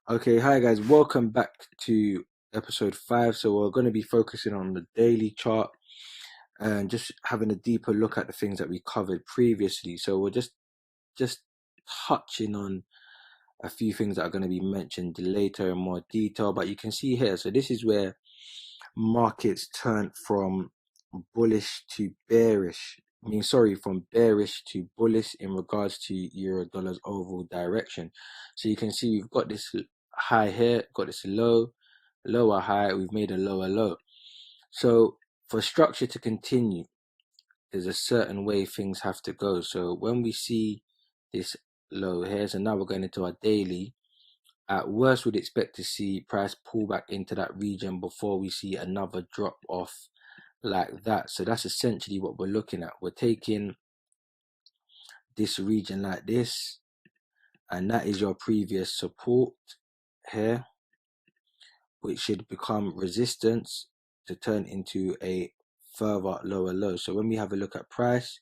Okay, hi guys, welcome back to episode 5. So we're going to be focusing on the daily chart and just having a deeper look at the things that we covered previously. So we're just touching on a few things that are going to be mentioned later in more detail, but you can see here, so this is where markets turn from bullish to bearish. From bearish to bullish in regards to euro dollar's overall direction. So you can see we've got this high here, got this lower high, we've made a lower low. So for structure to continue, there's a certain way things have to go. So when we see this low here, so now we're going into our daily. At worst, we'd expect to see price pull back into that region before we see another drop off like that. So that's essentially what we're looking at. We're taking this region like this, and that is your previous support here, which should become resistance to turn into a further lower low. So when we have a look at price,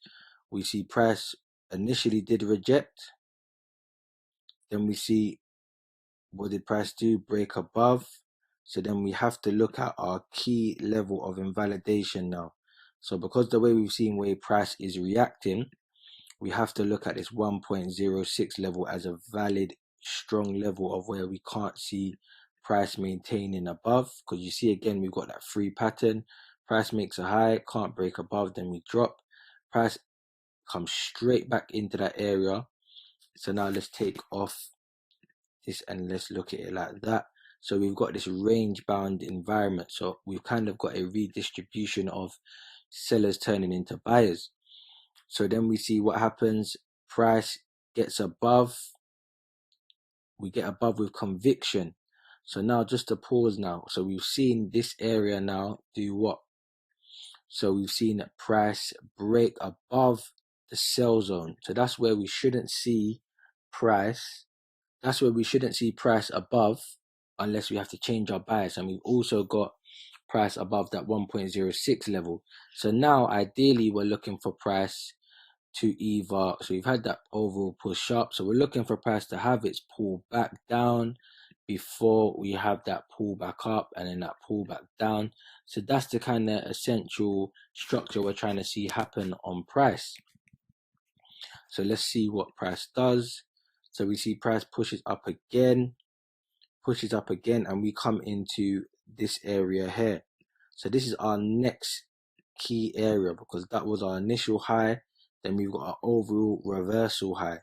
we see price initially did reject. Then we see, what did price do? Break above. So then we have to look at our key level of invalidation now. So because the way we've seen where price is reacting, we have to look at this 1.06 level as a valid, strong level of where we can't see price maintaining above. Because you see, again, we've got that free pattern. Price makes a high, can't break above, then we drop. Price comes straight back into that area. So now let's take off this and let's look at it like that. So we've got this range bound environment. So we've kind of got a redistribution of sellers turning into buyers. So then we see what happens. Price gets above. We get above with conviction. So now just to pause now. So we've seen this area now do what? So we've seen that price break above the sell zone. So that's where we shouldn't see price. That's where we shouldn't see price above unless we have to change our bias. And we've also got price above that 1.06 level. So now ideally we're looking for price to either, so we've had that overall push up, so we're looking for price to have its pull back down before we have that pull back up and then that pull back down. So that's the kind of essential structure we're trying to see happen on price. So let's see what price does. So we see price pushes up again, and we come into this area here. So this is our next key area because that was our initial high. Then we've got our overall reversal high.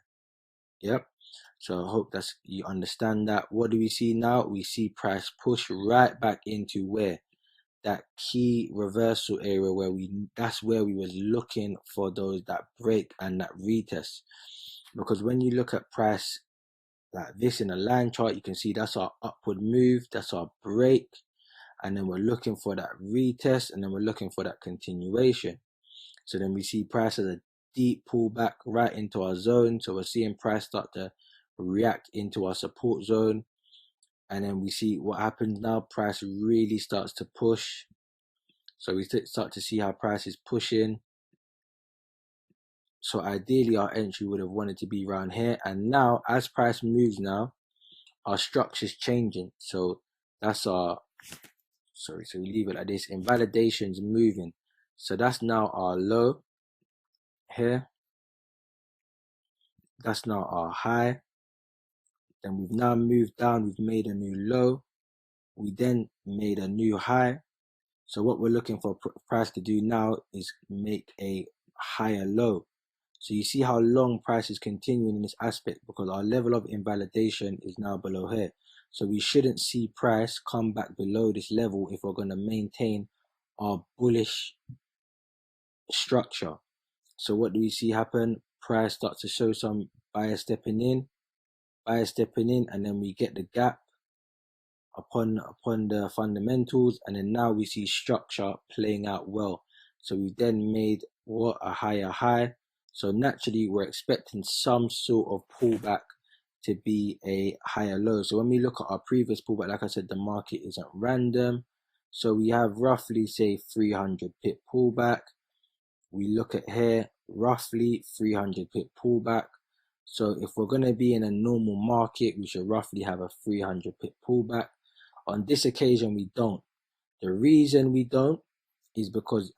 Yep. So I hope that's you understand that. What do we see now? We see price push right back into where? That key reversal area where that's where we was looking for those that break and that retest. Because when you look at price like this in a line chart, you can see that's our upward move, that's our break, and then we're looking for that retest, and then we're looking for that continuation. So then we see price as a deep pullback right into our zone. So we're seeing price start to react into our support zone. And then we see what happens now. Price really starts to push. So we start to see how price is pushing. So ideally our entry would have wanted to be around here. And now as price moves now, our structure's changing. So that's our, so we leave it like this. Invalidation's moving. So that's now our low here. That's now our high. Then we've now moved down, we've made a new low. We then made a new high. So what we're looking for price to do now is make a higher low. So you see how long price is continuing in this aspect because our level of invalidation is now below here. So we shouldn't see price come back below this level if we're going to maintain our bullish structure. So what do we see happen? Price starts to show some buyer stepping in, and then we get the gap upon the fundamentals, and then now we see structure playing out well. So we then made what? A higher high. So naturally we're expecting some sort of pullback to be a higher low. So when we look at our previous pullback, like I said, the market isn't random. So we have roughly say 300 pip pullback. We look at here, roughly 300 pip pullback. So if we're going to be in a normal market, we should roughly have a 300 pip pullback. On this occasion, we don't. The reason we don't is because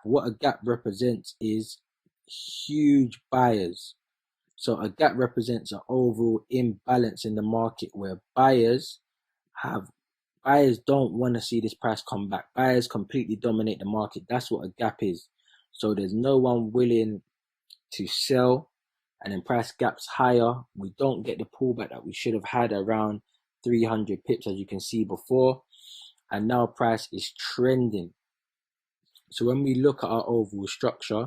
what a gap represents is huge buyers. So a gap represents an overall imbalance in the market where buyers don't want to see this price come back. Buyers completely dominate the market. That's what a gap is. So there's no one willing to sell, and then price gaps higher. We don't get the pullback that we should have had around 300 pips, as you can see before. And now price is trending. So when we look at our overall structure,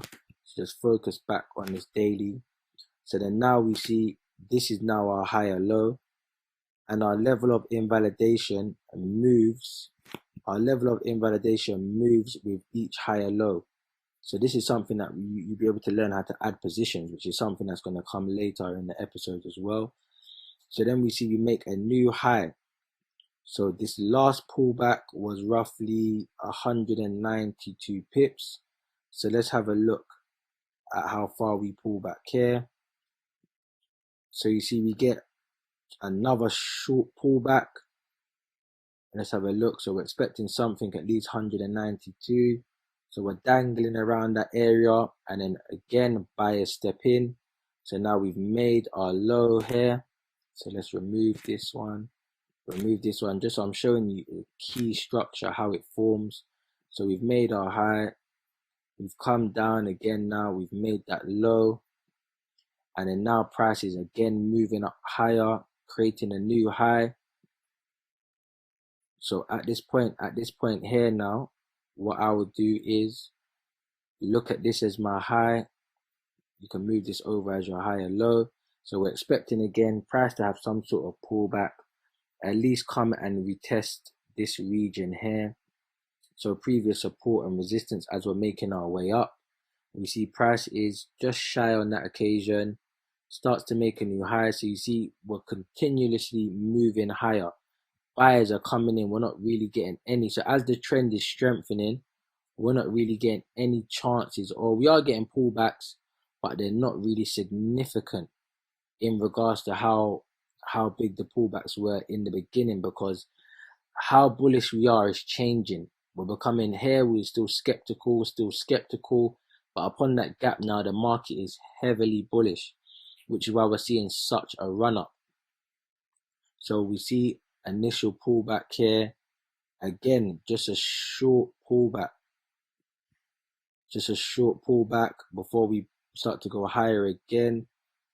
just focus back on this daily. So then now we see this is now our higher low, and our level of invalidation moves. Our level of invalidation moves with each higher low. So this is something that you'll be able to learn how to add positions, which is something that's going to come later in the episode as well. So then we see we make a new high. So this last pullback was roughly 192 pips. So let's have a look at how far we pull back here. So you see we get another short pullback. Let's have a look. So we're expecting something at least 192. So we're dangling around that area, and then again buyers step in. So now we've made our low here. So let's remove this one. Just so I'm showing you the key structure, how it forms. So we've made our high, we've come down again. Now we've made that low, and then now price is again moving up higher, creating a new high. So at this point here now, what I would do is look at this as my high. You can move this over as your high and low. So we're expecting again price to have some sort of pullback, at least come and retest this region here. So previous support and resistance as we're making our way up. We see price is just shy on that occasion, starts to make a new high. So you see we're continuously moving higher. Buyers are coming in, we're not really getting any. So as the trend is strengthening, we're not really getting any chances, or we are getting pullbacks, but they're not really significant in regards to how big the pullbacks were in the beginning, because how bullish we are is changing. We're becoming here, we're still skeptical, but upon that gap now, the market is heavily bullish, which is why we're seeing such a run up. So we see initial pullback here, again, just a short pullback before we start to go higher again.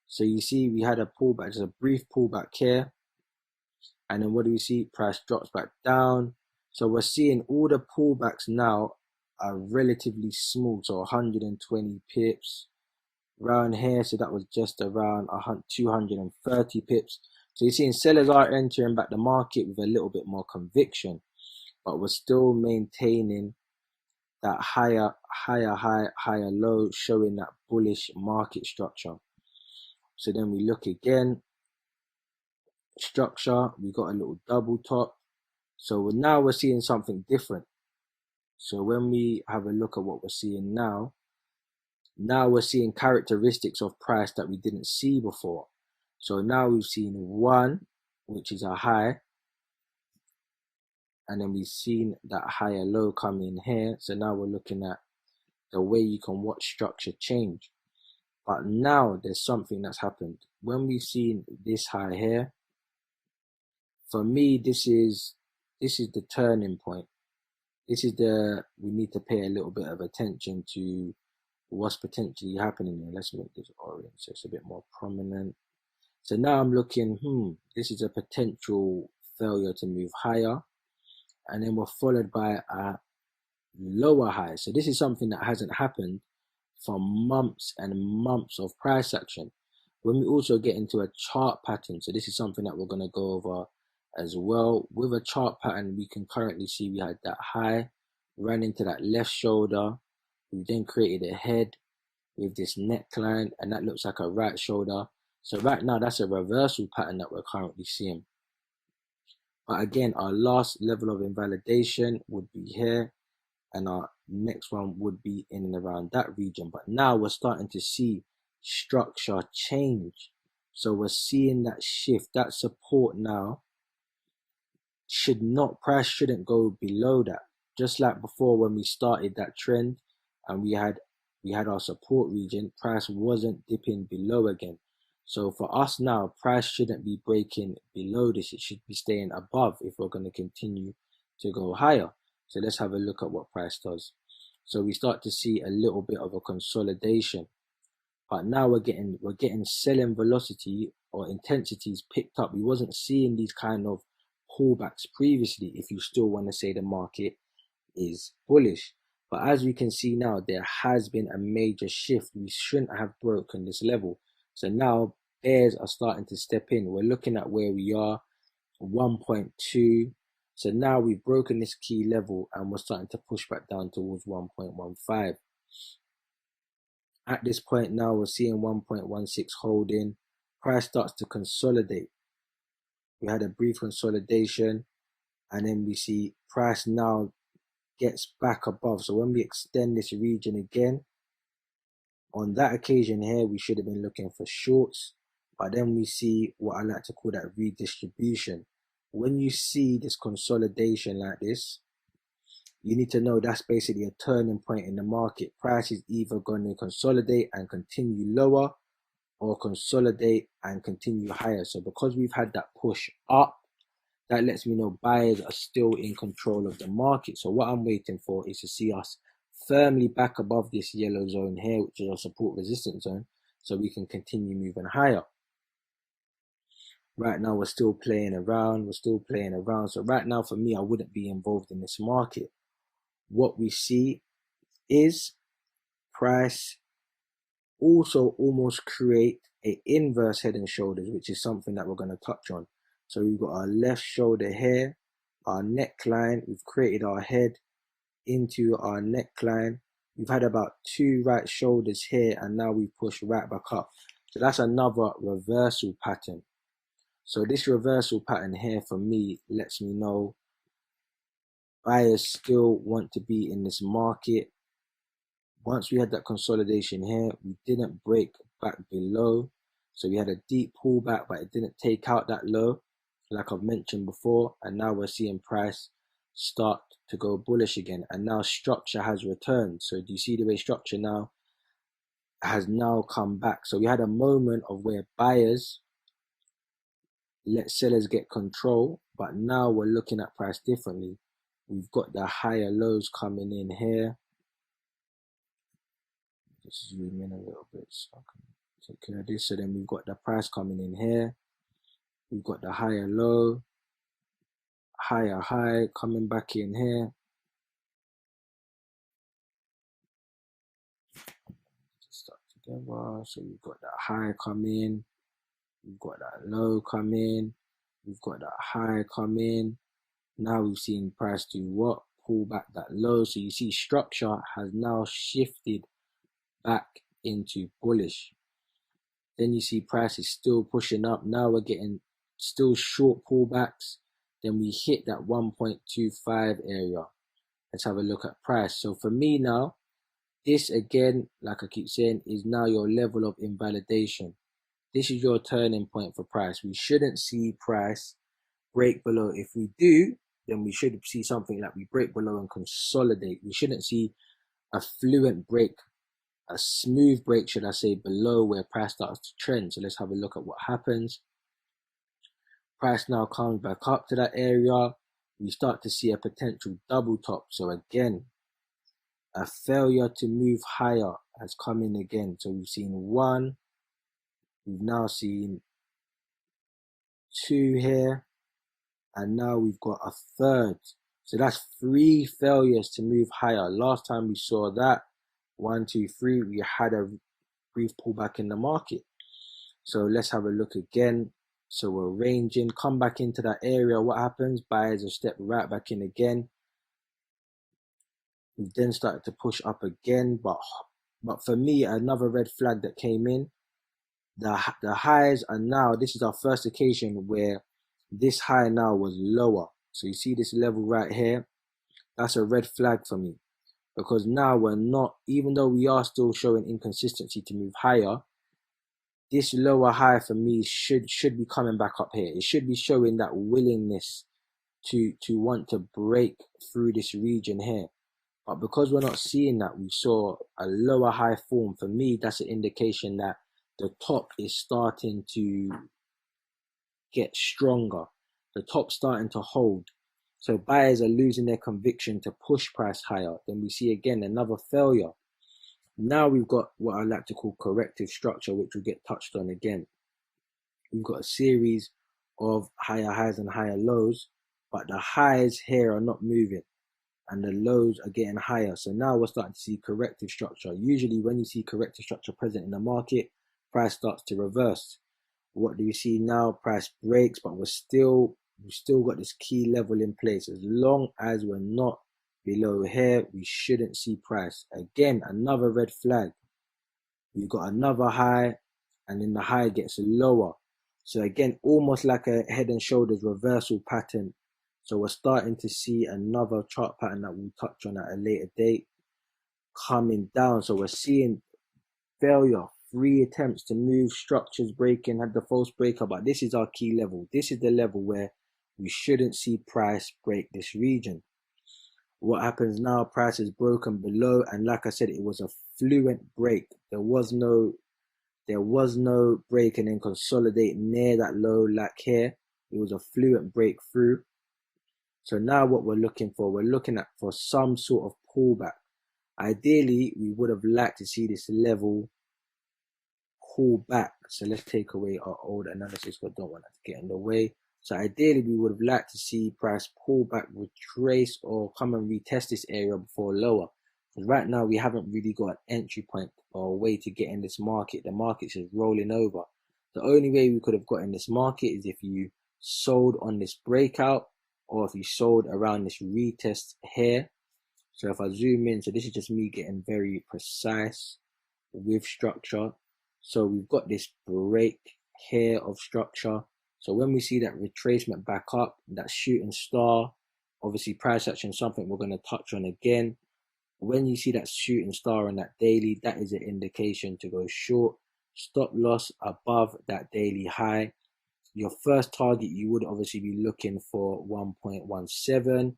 So you see we had a pullback, just a brief pullback here, and then what do we see? Price drops back down. So we're seeing all the pullbacks now are relatively small, so 120 pips around here. So that was just around 230 pips. So you're seeing sellers are entering back the market with a little bit more conviction, but we're still maintaining that higher low, showing that bullish market structure. So then we look again, structure, we got a little double top. So now we're seeing something different. So when we have a look at what we're seeing now we're seeing characteristics of price that we didn't see before. So now we've seen one, which is a high, and then we've seen that higher low come in here. So now we're looking at the way you can watch structure change. But now there's something that's happened. When we've seen this high here, for me, this is the turning point. We need to pay a little bit of attention to what's potentially happening here. Let's make this orange so it's a bit more prominent. So now I'm looking, this is a potential failure to move higher. And then we're followed by a lower high. So this is something that hasn't happened for months and months of price action. When we also get into a chart pattern, so this is something that we're going to go over as well. With a chart pattern, we can currently see we had that high, ran into that left shoulder. We then created a head with this neckline, and that looks like a right shoulder. So right now, that's a reversal pattern that we're currently seeing. But again, our last level of invalidation would be here, and our next one would be in and around that region. But now we're starting to see structure change. So we're seeing that shift, that support now price shouldn't go below that. Just like before when we started that trend and we had our support region, price wasn't dipping below again. So for us now, price shouldn't be breaking below this. It should be staying above if we're going to continue to go higher. So let's have a look at what price does. So we start to see a little bit of a consolidation, but now we're getting selling velocity or intensities picked up. We wasn't seeing these kind of pullbacks previously if you still want to say the market is bullish. But as we can see now, there has been a major shift. We shouldn't have broken this level. So now bears are starting to step in. We're looking at where we are, 1.2. So now we've broken this key level and we're starting to push back down towards 1.15. At this point now, we're seeing 1.16 holding. Price starts to consolidate. We had a brief consolidation and then we see price now gets back above. So when we extend this region again, on that occasion here, we should have been looking for shorts, but then we see what I like to call that redistribution. When you see this consolidation like this, you need to know that's basically a turning point in the market. Price is either going to consolidate and continue lower or consolidate and continue higher. So because we've had that push up, that lets me know buyers are still in control of the market. So what I'm waiting for is to see us firmly back above this yellow zone here, which is our support resistance zone, so we can continue moving higher. Right now, we're still playing around. So right now, for me, I wouldn't be involved in this market. What we see is price also almost create an inverse head and shoulders, which is something that we're going to touch on. So we've got our left shoulder here, our neckline. We've created our head into our neckline. We've had about 2 right shoulders here, and now we push right back up. So that's another reversal pattern. So this reversal pattern here for me lets me know buyers still want to be in this market. Once we had that consolidation here, we didn't break back below. So we had a deep pullback, but it didn't take out that low, like I've mentioned before. And now we're seeing price start to go bullish again. And now structure has returned. So do you see the way structure now has now come back? So we had a moment of where buyers let sellers get control, but now we're looking at price differently. We've got the higher lows coming in here. Just zoom in a little bit so I can take care of this. So then we've got the price coming in here. We've got the higher low, higher high coming back in here. Just start together. So we've got that high come in. We've got that low come in. We've got that high come in. Now we've seen price do what? Pull back that low. So you see structure has now shifted back into bullish. Then you see price is still pushing up. Now we're getting still short pullbacks. Then we hit that 1.25 area. Let's have a look at price. So for me now, this again, like I keep saying, is now your level of invalidation. This is your turning point for price. We shouldn't see price break below. If we do, then we should see something like we break below and consolidate. We shouldn't see a fluent break, a smooth break, should I say, below where price starts to trend. So let's have a look at what happens. Price now comes back up to that area. We start to see a potential double top. So again, a failure to move higher has come in again. So we've seen 1. We've now seen 2 here. And now we've got a 3rd. So that's 3 failures to move higher. Last time we saw that, 1, 2, 3, we had a brief pullback in the market. So let's have a look again. So we're ranging, come back into that area. What happens? Buyers will step right back in again. We've then started to push up again. But for me, another red flag that came in, the highs are now, this is our first occasion where this high now was lower. So you see this level right here, that's a red flag for me, because now we're not, even though we are still showing inconsistency to move higher, this lower high for me should be coming back up here. It should be showing that willingness to want to break through this region here. But because we're not seeing that, we saw a lower high form. For me, that's an indication that the top is starting to get stronger. The top's starting to hold. So buyers are losing their conviction to push price higher. Then we see again another failure. Now we've got what I like to call corrective structure, which will get touched on again. We've got a series of higher highs and higher lows, but the highs here are not moving and the lows are getting higher. So now we're starting to see corrective structure. Usually when you see corrective structure present in the market, price starts to reverse. What do we see now? Price breaks, but we've still got this key level in place. As long as we're not below here, we shouldn't see price. Again, another red flag. We've got another high, and then the high gets lower. So again, almost like a head and shoulders reversal pattern. So we're starting to see another chart pattern that we'll touch on at a later date coming down. So we're seeing failure, 3 attempts to move, structures breaking, had the false breaker, but this is our key level. This is the level where we shouldn't see price break this region. What happens now? Price is broken below, and like I said, it was a fluent break. There was no break and then consolidate near that low like here. It was a fluent breakthrough. So now what we're looking for some sort of pullback. Ideally, we would have liked to see this level pull back. So let's take away our old analysis, but don't want that to get in the way. So ideally, we would have liked to see price pull back, retrace, or come and retest this area before lower. Because right now, we haven't really got an entry point or a way to get in this market. The market's just rolling over. The only way we could have got in this market is if you sold on this breakout, or if you sold around this retest here. So if I zoom in, so this is just me getting very precise with structure. So we've got this break here of structure. So when we see that retracement back up, that shooting star, obviously price action, something we're going to touch on again. When you see that shooting star on that daily, that is an indication to go short. Stop loss above that daily high. Your first target, you would obviously be looking for 1.17,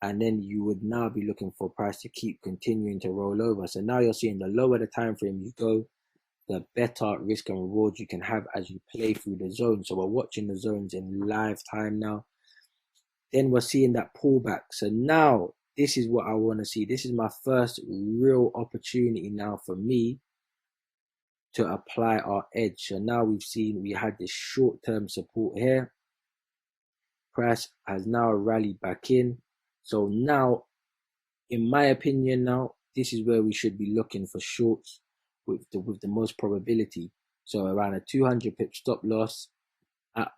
and then you would now be looking for price to keep continuing to roll over. So now you're seeing the lower the time frame you go, the better risk and reward you can have as you play through the zone. So we're watching the zones in live time now. Then we're seeing that pullback. So now this is what I want to see. This is my first real opportunity now for me to apply our edge. So now we had this short-term support here. Price has now rallied back in. So now, in my opinion now, this is where we should be looking for shorts with the most probability. So around a 200 pip stop loss.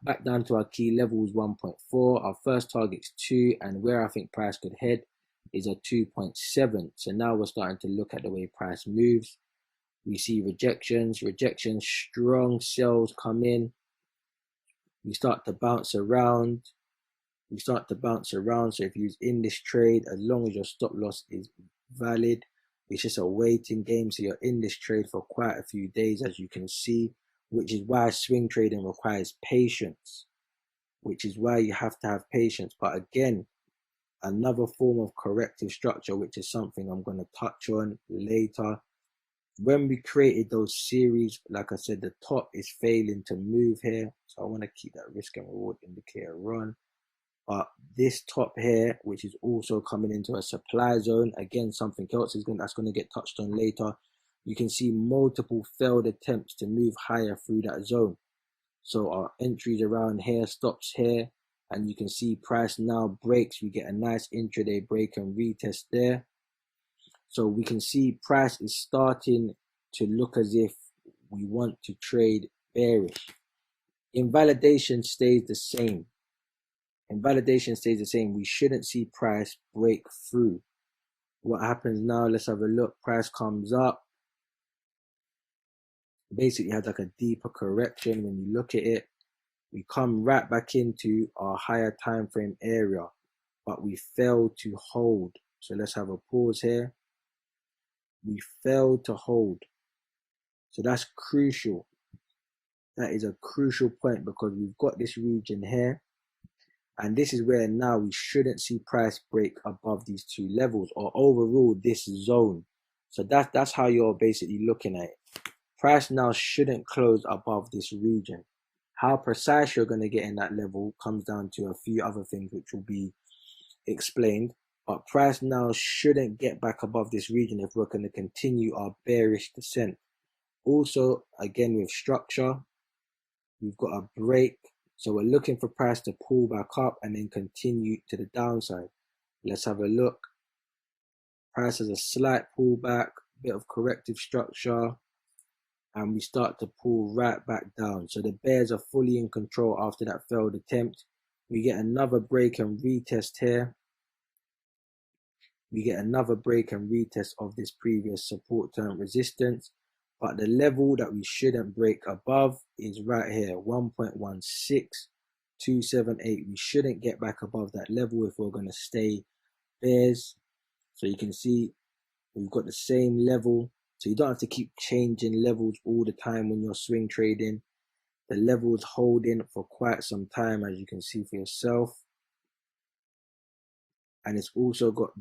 Back down to our key levels 1.4. Our first target's 2, and where I think price could head is a 2.7. So now we're starting to look at the way price moves. We see rejections, strong sells come in. We start to bounce around. So if you're in this trade, as long as your stop loss is valid, it's just a waiting game. So you're in this trade for quite a few days, as you can see, which is why swing trading requires patience, which is why you have to have patience. But again, another form of corrective structure, which is something I'm going to touch on later. When we created those series, like I said, the top is failing to move here. So I want to keep that risk and reward indicator on. But this top here, which is also coming into a supply zone, again, something else that's going to get touched on later. You can see multiple failed attempts to move higher through that zone. So our entries around here, stops here, and you can see price now breaks. We get a nice intraday break and retest there. So we can see price is starting to look as if we want to trade bearish. Invalidation stays the same. We shouldn't see price break through. What happens now? Let's have a look. Price comes up. Basically has like a deeper correction. When you look at it, we come right back into our higher time frame area, but we failed to hold. So let's have a pause here. We failed to hold. So that's crucial. That is a crucial point because we've got this region here, and this is where now we shouldn't see price break above these two levels or overall this zone. So that's how you're basically looking at it. Price now shouldn't close above this region. How precise you're going to get in that level comes down to a few other things which will be explained. But price now shouldn't get back above this region if we're going to continue our bearish descent. Also, again with structure, we've got a break. So we're looking for price to pull back up and then continue to the downside. Let's have a look. Price has a slight pullback, bit of corrective structure, and we start to pull right back down. So the bears are fully in control after that failed attempt. We get another break and retest here. We get another break and retest of this previous support term resistance. But the level that we shouldn't break above is right here, 1.16278. We shouldn't get back above that level if we're going to stay bears. So you can see we've got the same level. So you don't have to keep changing levels all the time when you're swing trading. The level is holding for quite some time, as you can see for yourself. And it's also got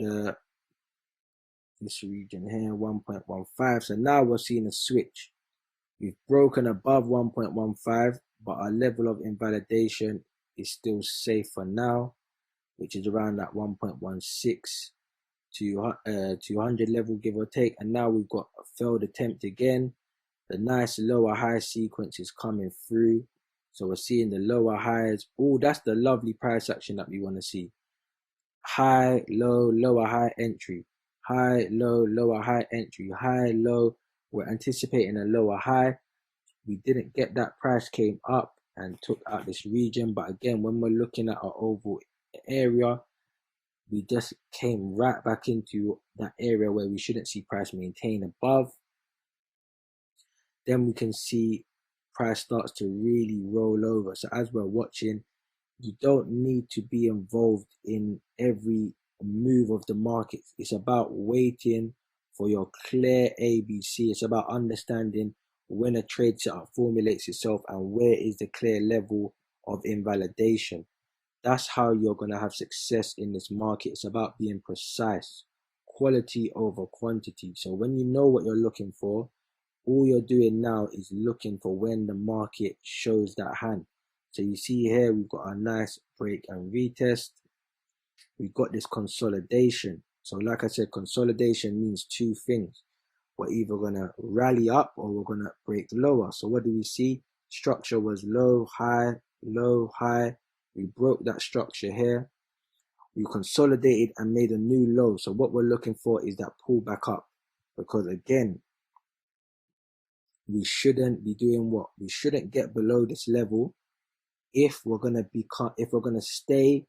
this region here, 1.15. So now we're seeing a switch. We've broken above 1.15, but our level of invalidation is still safe for now, which is around that 1.16 to 200 level, give or take. And now we've got a failed attempt again. The nice lower high sequence is coming through. So we're seeing the lower highs. Oh, that's the lovely price action that we want to see. High, low, lower high entry. High, low, lower high entry. High, low. We're anticipating a lower high. We didn't get that. Price came up and took out this region. But again, when we're looking at our overall area, we just came right back into that area where we shouldn't see price maintain above. Then we can see price starts to really roll over. So as we're watching, you don't need to be involved in every move of the market. It's about waiting for your clear ABC. It's about understanding when a trade setup formulates itself and where is the clear level of invalidation. That's how you're going to have success in this market. It's about being precise, quality over quantity. So when you know what you're looking for, all you're doing now is looking for when the market shows that hand. So you see here, we've got a nice break and retest. We've got this consolidation. So like I said, consolidation means two things. We're either going to rally up or we're going to break lower. So what do we see? Structure was low, high, low, high. We broke that structure here. We consolidated and made a new low. So what we're looking for is that pullback up. Because again, we shouldn't be doing what? We shouldn't get below this level. If we're gonna stay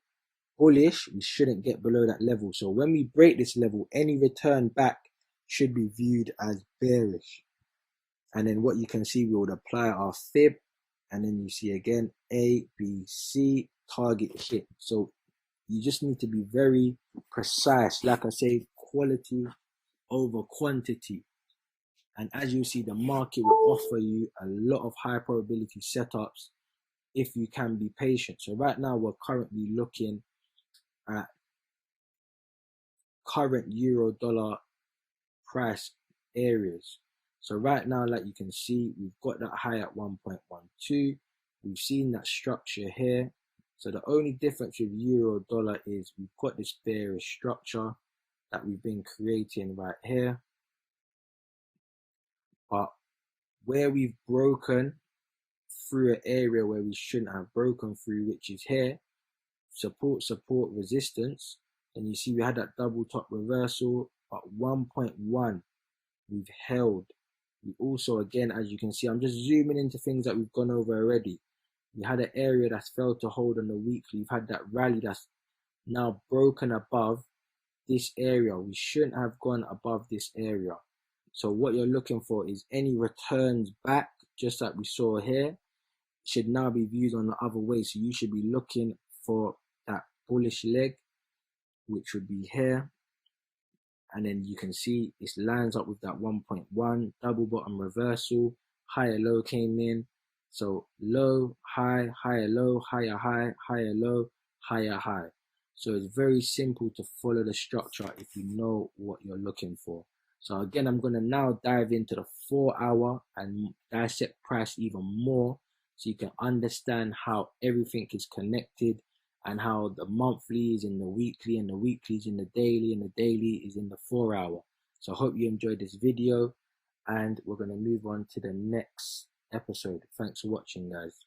bullish, we shouldn't get below that level. So when we break this level, any return back should be viewed as bearish. And then what you can see, we would apply our fib, and then you see again A, B, C, target hit. So you just need to be very precise. Like I say, quality over quantity. And as you see, the market will offer you a lot of high probability setups if you can be patient. So right now we're currently looking at current euro dollar price areas. So right now, like you can see, we've got that high at 1.12. We've seen that structure here. So the only difference with euro dollar is we've got this bearish structure that we've been creating right here. But where we've broken through an area where we shouldn't have broken through, which is here, support, resistance, and you see we had that double top reversal at 1.1. We've held. We also, again, as you can see, I'm just zooming into things that we've gone over already. We had an area that's failed to hold on the weekly. We've had that rally that's now broken above this area. We shouldn't have gone above this area. So what you're looking for is any returns back, just like we saw here, should now be viewed on the other way. So you should be looking for that bullish leg, which would be here. And then you can see it lines up with that 1.1 double bottom reversal. Higher low came in. So low, high, higher low, higher high, higher low, higher high. So it's very simple to follow the structure if you know what you're looking for. So again, I'm going to now dive into the 4 hour and dissect price even more so you can understand how everything is connected and how the monthly is in the weekly and the weekly is in the daily and the daily is in the 4 hour. So I hope you enjoyed this video and we're going to move on to the next episode. Thanks for watching, guys.